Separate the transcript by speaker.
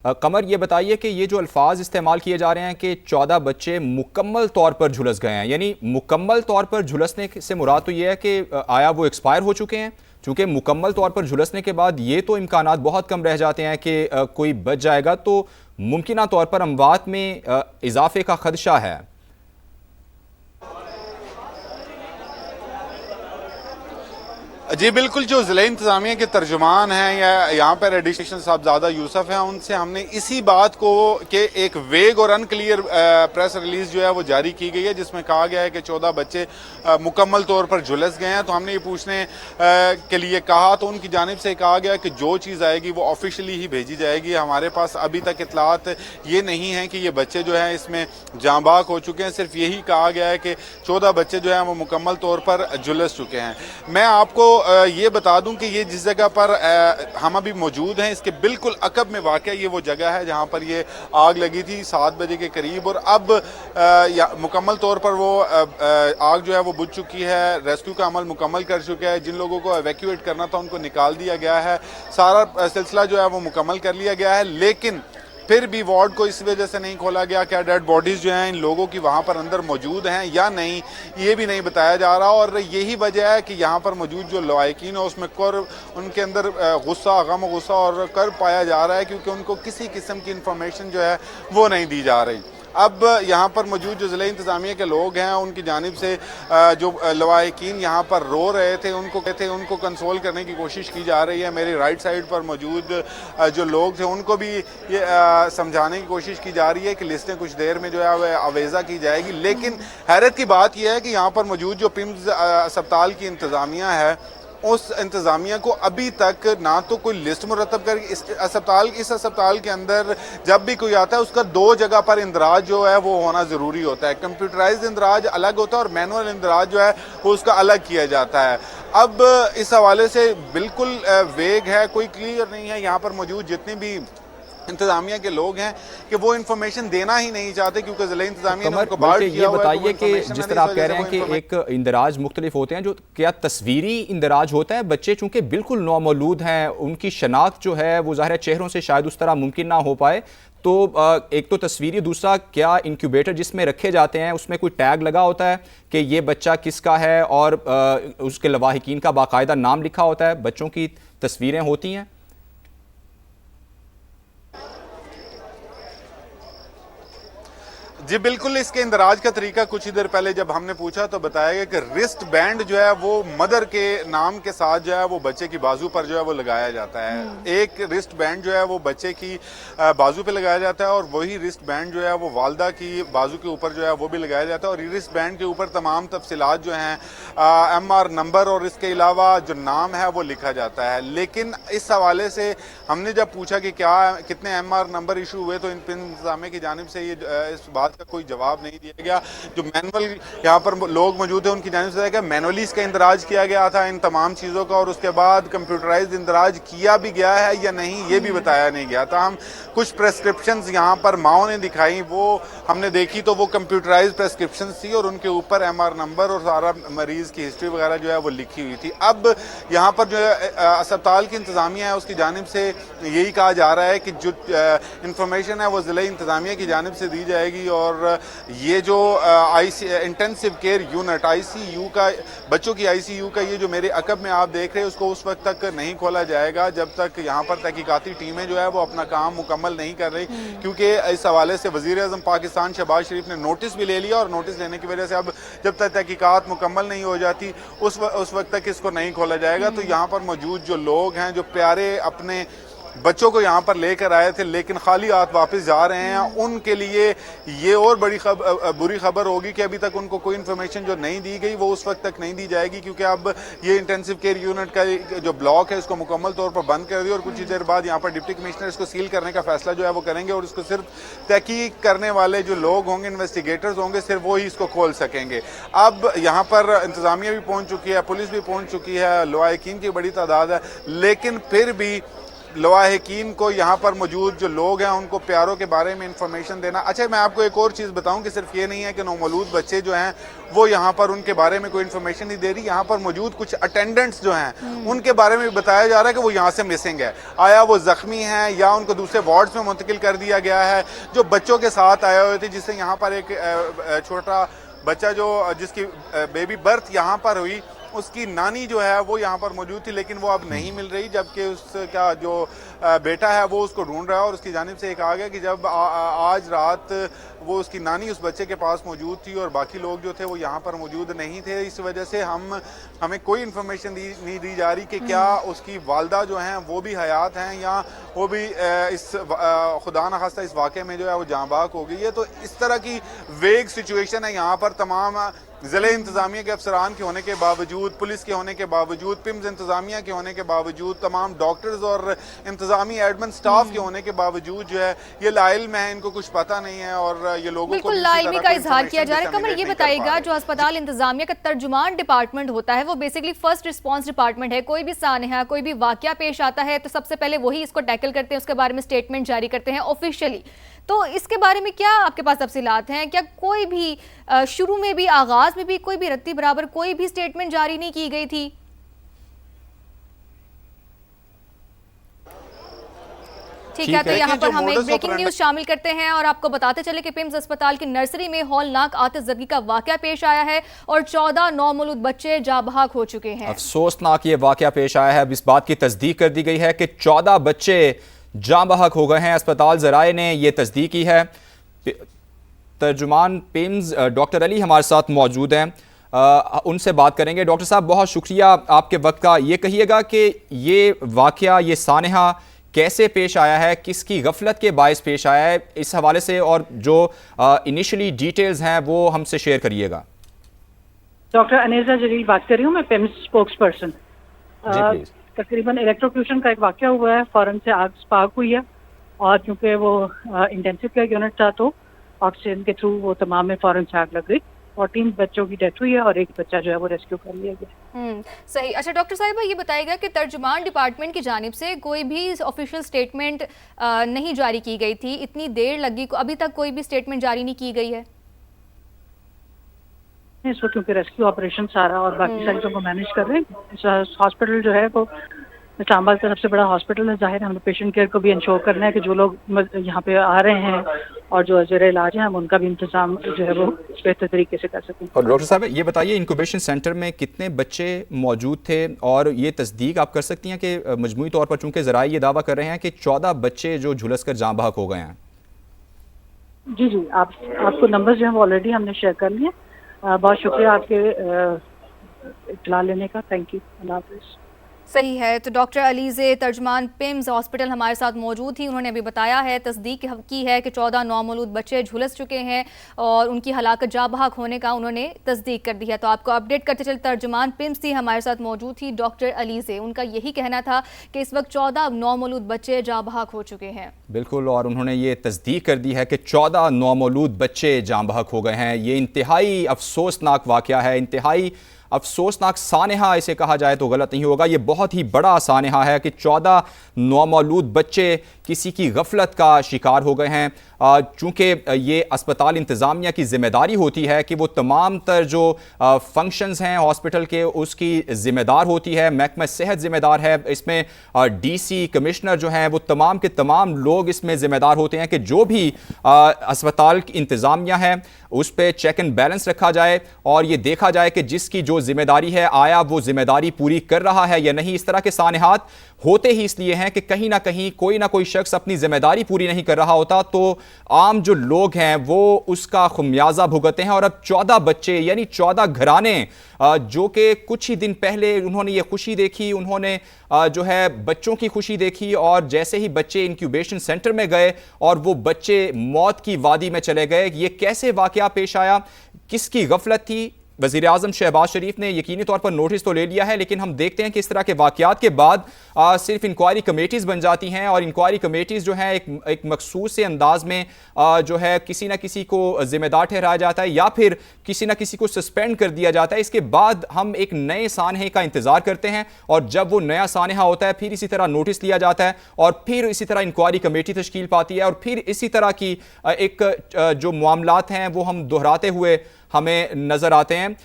Speaker 1: قمر، یہ بتائیے کہ یہ جو الفاظ استعمال کیے جا رہے ہیں کہ 14 بچے مکمل طور پر جھلس گئے ہیں، یعنی مکمل طور پر جھلسنے سے مراد تو یہ ہے کہ آیا وہ ایکسپائر ہو چکے ہیں؟ چونکہ مکمل طور پر جھلسنے کے بعد یہ تو امکانات بہت کم رہ جاتے ہیں کہ کوئی بچ جائے گا، تو ممکنہ طور پر اموات میں اضافے کا خدشہ ہے۔
Speaker 2: جی بالکل، جو ضلع انتظامیہ کے ترجمان ہیں یا یہاں پر ایڈیشنل صاحبزادہ یوسف ہیں، ان سے ہم نے اسی بات کو کہ ایک ویگ اور ان کلیئر پریس ریلیز جو ہے وہ جاری کی گئی ہے، جس میں کہا گیا ہے کہ 14 بچے مکمل طور پر جھلس گئے ہیں۔ تو ہم نے یہ پوچھنے کے لیے کہا تو ان کی جانب سے کہا گیا کہ جو چیز آئے گی وہ آفیشلی ہی بھیجی جائے گی۔ ہمارے پاس ابھی تک اطلاعات یہ نہیں ہیں کہ یہ بچے جو ہیں اس میں جاں باک ہو چکے ہیں، صرف یہی کہا گیا ہے کہ 14 بچے جو ہیں وہ مکمل طور پر جھلس چکے ہیں۔ میں آپ کو یہ بتا دوں کہ یہ جس جگہ پر ہم ابھی موجود ہیں، اس کے بالکل عقب میں واقع یہ وہ جگہ ہے جہاں پر یہ آگ لگی تھی 7 بجے کے قریب، اور اب مکمل طور پر وہ آگ جو ہے وہ بجھ چکی ہے۔ ریسکیو کا عمل مکمل کر چکا ہے، جن لوگوں کو ایویکیویٹ کرنا تھا ان کو نکال دیا گیا ہے، سارا سلسلہ جو ہے وہ مکمل کر لیا گیا ہے۔ لیکن پھر بھی وارڈ کو اس وجہ سے نہیں کھولا گیا کہ ڈیڈ باڈیز جو ہیں ان لوگوں کی وہاں پر اندر موجود ہیں یا نہیں، یہ بھی نہیں بتایا جا رہا، اور یہی وجہ ہے کہ یہاں پر موجود جو لواحقین ہیں اس میں ان کے اندر غصہ، غم و غصہ اور کرب پایا جا رہا ہے، کیونکہ ان کو کسی قسم کی انفارمیشن جو ہے وہ نہیں دی جا رہی۔ اب یہاں پر موجود جو ضلع انتظامیہ کے لوگ ہیں ان کی جانب سے جو لواحقین یہاں پر رو رہے تھے ان کو کنسول کرنے کی کوشش کی جا رہی ہے۔ میری رائٹ سائڈ پر موجود جو لوگ تھے ان کو بھی یہ سمجھانے کی کوشش کی جا رہی ہے کہ لسٹیں کچھ دیر میں جو ہے وہ آویزہ کی جائے گی۔ لیکن حیرت کی بات یہ ہے کہ یہاں پر موجود جو پیمز اسپتال کی انتظامیہ ہے، اس انتظامیہ کو ابھی تک نہ تو کوئی لسٹ مرتب کر اس اسپتال کے اندر جب بھی کوئی آتا ہے اس کا 2 جگہ پر اندراج جو ہے وہ ہونا ضروری ہوتا ہے۔ کمپیوٹرائزڈ اندراج الگ ہوتا ہے اور مینول اندراج جو ہے وہ اس کا الگ کیا جاتا ہے۔ اب اس حوالے سے بالکل ویگ ہے، کوئی کلیئر نہیں ہے۔ یہاں پر موجود جتنے بھی انتظامیہ کے لوگ ہیں کہ وہ انفارمیشن دینا ہی نہیں چاہتے، کیونکہ ضلع انتظامیہ نے ان کو بار کیا ہوا ہے۔
Speaker 1: یہ بتائیے کہ جس طرح آپ کہہ رہے ہیں کہ ایک اندراج مختلف ہوتے ہیں، جو کیا تصویری اندراج ہوتا ہے؟ بچے چونکہ بالکل نومولود ہیں، ان کی شناخت جو ہے وہ ظاہر ہے چہروں سے شاید اس طرح ممکن نہ ہو پائے، تو ایک تو تصویری، دوسرا کیا انکیوبیٹر جس میں رکھے جاتے ہیں اس میں کوئی ٹیگ لگا ہوتا ہے کہ یہ بچہ کس کا ہے، اور اس کے لواحقین کا باقاعدہ نام لکھا ہوتا ہے، بچوں کی تصویریں ہوتی ہیں؟
Speaker 2: جی بالکل، اس کے اندراج کا طریقہ کچھ ہی دیر پہلے جب ہم نے پوچھا تو بتایا گیا کہ رسٹ بینڈ جو ہے وہ مدر کے نام کے ساتھ جو ہے وہ بچے کی بازو پر جو ہے وہ لگایا جاتا ہے۔ ایک رسٹ بینڈ جو ہے وہ بچے کی بازو پہ لگایا جاتا ہے، اور وہی رسٹ بینڈ جو ہے وہ والدہ کی بازو کے اوپر جو ہے وہ بھی لگایا جاتا ہے، اور رسٹ بینڈ کے اوپر تمام تفصیلات جو ہیں MR نمبر اور اس کے علاوہ جو نام ہے وہ لکھا جاتا ہے۔ لیکن اس حوالے سے ہم نے جب پوچھا کہ کتنے MR نمبر ایشو ہوئے تو انتظامیہ کی جانب سے اس بات کا کوئی جواب نہیں دیا گیا۔ جو مینول یہاں پر لوگ موجود ہیں ان کی جانب سے کہ مینولی اس کا اندراج کیا گیا تھا ان تمام چیزوں کا، اور اس کے بعد کمپیوٹرائزڈ اندراج کیا بھی گیا ہے یا نہیں یہ بھی بتایا نہیں گیا تھا۔ ہم کچھ پریسکرپشنز یہاں پر ماؤں نے دکھائی، وہ ہم نے دیکھی تو وہ کمپیوٹرائزڈ پریسکرپشنز تھی، اور ان کے اوپر MR نمبر اور سارا مریض کی ہسٹری وغیرہ جو ہے وہ لکھی ہوئی تھی۔ اب یہاں پر جو اسپتال کی انتظامیہ ہے اس کی جانب سے یہی کہا جا رہا ہے کہ جو انفارمیشن ہے وہ ضلع انتظامیہ کی جانب سے دی جائے گی، اور یہ جو انٹینسیو کیئر یونٹ ICU کا، بچوں کی ICU کا، یہ جو میرے عقب میں آپ دیکھ رہے ہیں، اس کو اس وقت تک نہیں کھولا جائے گا جب تک یہاں پر تحقیقاتی ٹیمیں جو ہے وہ اپنا کام مکمل نہیں کر رہی، کیونکہ اس حوالے سے وزیر اعظم پاکستان شہباز شریف نے نوٹس بھی لے لیا، اور نوٹس لینے کی وجہ سے اب جب تک تحقیقات مکمل نہیں ہو جاتی اس وقت تک اس کو نہیں کھولا جائے گا۔ تو یہاں پر موجود جو لوگ ہیں، جو پیارے اپنے بچوں کو یہاں پر لے کر آئے تھے لیکن خالی ہاتھ واپس جا رہے ہیں، ان کے لیے یہ اور بری خبر ہوگی کہ ابھی تک ان کو کوئی انفارمیشن جو نہیں دی گئی وہ اس وقت تک نہیں دی جائے گی، کیونکہ اب یہ انٹینسیو کیئر یونٹ کا جو بلاک ہے اس کو مکمل طور پر بند کر دیا، اور کچھ ہی دیر بعد یہاں پر ڈپٹی کمشنر اس کو سیل کرنے کا فیصلہ جو ہے وہ کریں گے، اور اس کو صرف تحقیق کرنے والے جو لوگ ہوں گے، انویسٹیگیٹرز ہوں گے، صرف وہی اس کو کھول سکیں گے۔ اب یہاں پر انتظامیہ بھی پہنچ چکی ہے، پولیس بھی پہنچ چکی ہے، لواحقین کی بڑی تعداد ہے، لیکن پھر بھی लवाहिकीन को यहाँ पर मौजूद जो लोग हैं उनको प्यारों के बारे में इंफॉर्मेशन देना। अच्छा, मैं आपको एक और चीज़ बताऊं कि सिर्फ ये नहीं है कि नौमौलूद बच्चे जो हैं वो यहाँ पर उनके बारे में कोई इन्फॉर्मेशन नहीं दे रही, यहाँ पर मौजूद कुछ अटेंडेंट्स जो हैं उनके बारे में भी बताया जा रहा है कि वो यहाँ से मिसिंग है। आया वो ज़ख्मी हैं या उनको दूसरे वार्ड्स में मुंतकिल कर दिया गया है। जो बच्चों के साथ आए हुए थे, जिससे यहाँ पर एक छोटा बच्चा जो जिसकी बेबी बर्थ यहाँ पर हुई, उसकी नानी जो है वो यहाँ पर मौजूद थी, लेकिन वो अब नहीं मिल रही, जबकि उसका जो बेटा है वो उसको ढूंढ रहा है। और उसकी जानिब से कहा गया कि जब आज रात वो उसकी नानी उस बच्चे के पास मौजूद थी और बाकी लोग जो थे वो यहाँ पर मौजूद नहीं थे, इस वजह से हमें कोई इन्फॉर्मेशन नहीं दी जा रही कि क्या उसकी वालदा जो हैं वो भी हयात हैं या वो भी इस खुदा न खास्ता इस वाक़े में जो है वो जाँ बाक हो गई है। तो इस तरह की वेग सिचुएशन है यहाँ पर। तमाम ज़िले इंतज़ामिया के अफसरान के होने के बावजूद, पुलिस के होने के बावजूद, पिम्स इंतज़ामिया के होने के बावजूद, तमाम डॉक्टर्स और इंतज़ामी एडमिन स्टाफ के होने के बावजूद जो है ये लाइल्म है, इनको कुछ पता नहीं है और ये लोगों को
Speaker 3: बिल्कुल लाइल्मी का इजहार किया जा रहा है। कमर, ये बताइएगा, जो अस्पताल इंतज़ामिया का तर्जुमान डिपार्टमेंट होता है वो बेसिकली फर्स्ट रिस्पॉन्स डिपार्टमेंट है। कोई भी सानहा, कोई भी वाक़या पेश आता है तो सबसे पहले वही इसको टैकल करते हैं, उसके बारे में स्टेटमेंट जारी करते हैं ऑफिशियली। तो इसके बारे में क्या आपके पास तफसीलात हैं? क्या कोई भी शुरू में भी, आगाज में भी कोई भी रत्ती बराबर कोई भी स्टेटमेंट जारी नहीं की गई थी? ठीक है, तो यहाँ पर हम एक ब्रेकिंग न्यूज शामिल करते हैं और आपको बताते चले कि पिम्स अस्पताल की नर्सरी में हौलनाक आतिशज़दगी का वाकया पेश आया है और 14 नौमौलूद बच्चे जाबहाक हो चुके हैं।
Speaker 1: अफसोसनाक ये वाकया पेश आया है। अब इस बात की तस्दीक कर दी गई है कि 14 बच्चे जाँ बहक हो गए हैं। अस्पताल ज़राए ने यह तस्दीक की है। तर्जुमान पिम्स डॉक्टर अली हमारे साथ मौजूद हैं, उनसे बात करेंगे। डॉक्टर साहब, बहुत शुक्रिया आपके वक्त का। ये कहिएगा कि ये वाकया, ये सानहा कैसे पेश आया है, किसकी गफलत के बायस पेश आया है, इस हवाले से और जो इनिशियली डिटेल्स हैं वो हमसे शेयर करिएगा।
Speaker 4: डॉक्टर अनेजा जलील बात कर रही हूँ, मैं पिम्स स्पोक्स पर्सन।
Speaker 1: जी प्लीज।
Speaker 4: तकरीबन इलेक्ट्रोक्यूशन का एक वाकया हुआ है, फौरन से आग स्पार्क हुई है और चूंकि वो इंटेंसिव केयर यूनिट था तो ऑक्सीजन के थ्रू वो तमाम में फौरन से आग लग गई। 14 बच्चों की डेथ हुई है और एक बच्चा जो है वो रेस्क्यू कर लिया गया।
Speaker 3: सही। अच्छा डॉक्टर साहिबा, ये बताइएगा कि तर्जुमान डिपार्टमेंट की जानिब से कोई भी ऑफिशियल स्टेटमेंट नहीं जारी की गई थी, इतनी देर लगी, अभी तक कोई भी स्टेटमेंट जारी नहीं की गई है?
Speaker 4: इस वक्त क्योंकि रेस्क्यू ऑपरेशन सारा और बाकी सारी चीज़ों को मैनेज कर रहे हैं। हॉस्पिटल जो है वो इस्लामाबाद का सबसे बड़ा हॉस्पिटल है, जाहिर है हमें पेशेंट केयर को भी इंश्योर करना है कि जो लोग यहाँ पे आ रहे हैं और जो ज़ेर इलाज हैं हम उनका भी इंतजाम जो है वो बेहतर तरीके से कर सकें।
Speaker 1: और डॉक्टर साहब ये बताइए, इंक्यूबेशन सेंटर में कितने बच्चे मौजूद थे और ये तस्दीक आप कर सकती हैं कि मजमूई तौर पर चूँकि ज़राए ये दावा कर रहे हैं कि 14 बच्चे जो झुलस कर जाँ बहक हो गए हैं?
Speaker 4: जी जी, आपको नंबर्स जो हैं वो ऑलरेडी हमने शेयर कर लिए। बहुत शुक्रिया आपके इत्तला लेने का। Thank you. अल्लाह हाफ़िज़।
Speaker 3: सही है। तो डॉक्टर अलीज़े तर्जुमान पिम्स हॉस्पिटल हमारे साथ मौजूद थी। उन्होंने अभी बताया है, तस्दीक की है कि 14 नौमौलूद बच्चे झुलस चुके हैं और उनकी हलाकत जाबहाक होने का उन्होंने तस्दीक कर दी है। तो आपको अपडेट करते चले, तर्जुमान पिम्स थी हमारे साथ मौजूद थी डॉक्टर अलीज़े। उनका यही कहना था कि इस वक्त 14 नौमौलूद बच्चे जाबहाक हो चुके हैं।
Speaker 1: बिल्कुल, और उन्होंने ये तस्दीक कर दी है कि 14 नौमौलूद बच्चे जाँ बहक हो गए हैं। ये इंतहाई अफसोसनाक वाक़या है, इंतहाई अफसोसनाक सानहा इसे कहा जाए तो गलत नहीं होगा। ये बहुत ही बड़ा सानहा है कि 14 नौमौलूद बच्चे किसी की गफलत का शिकार हो गए हैं। चूँकि ये अस्पताल इंतज़ामिया की ज़िम्मेदारी होती है कि वो तमाम तर जो फंक्शंस हैं हॉस्पिटल के उसकी ज़िम्मेदार होती है, महकमा सेहत ज़िम्मेदार है, इसमें डीसी कमिश्नर जो हैं वो तमाम के तमाम लोग इसमें ज़िम्मेदार होते हैं कि जो भी अस्पताल की इंतज़ामिया है उस पर चेक एंड बैलेंस रखा जाए और ये देखा जाए कि जिसकी जो जिम्मेदारी है आया वो जिम्मेदारी पूरी कर रहा है या नहीं। इस तरह के सानहात होते ही इसलिए हैं कि कहीं ना कहीं कोई ना कोई शख्स अपनी जिम्मेदारी पूरी नहीं कर रहा होता तो आम जो लोग हैं वो उसका खुमियाजा भुगतते हैं। और अब 14 बच्चे यानी 14 घराने जो कि कुछ ही दिन पहले उन्होंने ये खुशी देखी, उन्होंने जो है बच्चों की खुशी देखी और जैसे ही बच्चे इंक्यूबेशन सेंटर में गए और वो बच्चे मौत की वादी में चले गए। ये कैसे वाकया पेश आया, किसकी गफलत थी, वज़ीर आज़म शहबाज शरीफ ने यकीनी तौर पर नोटिस तो ले लिया है, लेकिन हम देखते हैं कि इस तरह के वाक़यात के बाद सिर्फ इंक्वायरी कमेटीज़ बन जाती हैं और इंक्वायरी कमेटीज़ जो हैं एक मखसूस से अंदाज में जो है किसी न किसी को ज़िम्मेदार ठहराया जाता है या फिर किसी न किसी को सस्पेंड कर दिया जाता है। इसके बाद हम एक नए सानहे का इंतज़ार करते हैं और जब वो नया सानहा होता है फिर इसी तरह नोटिस लिया जाता है और फिर इसी तरह इंक्वायरी कमेटी तश्कील पाती है और फिर इसी तरह की एक जो मामलात हैं वो हम दोहराते हुए हमें नज़र आते हैं।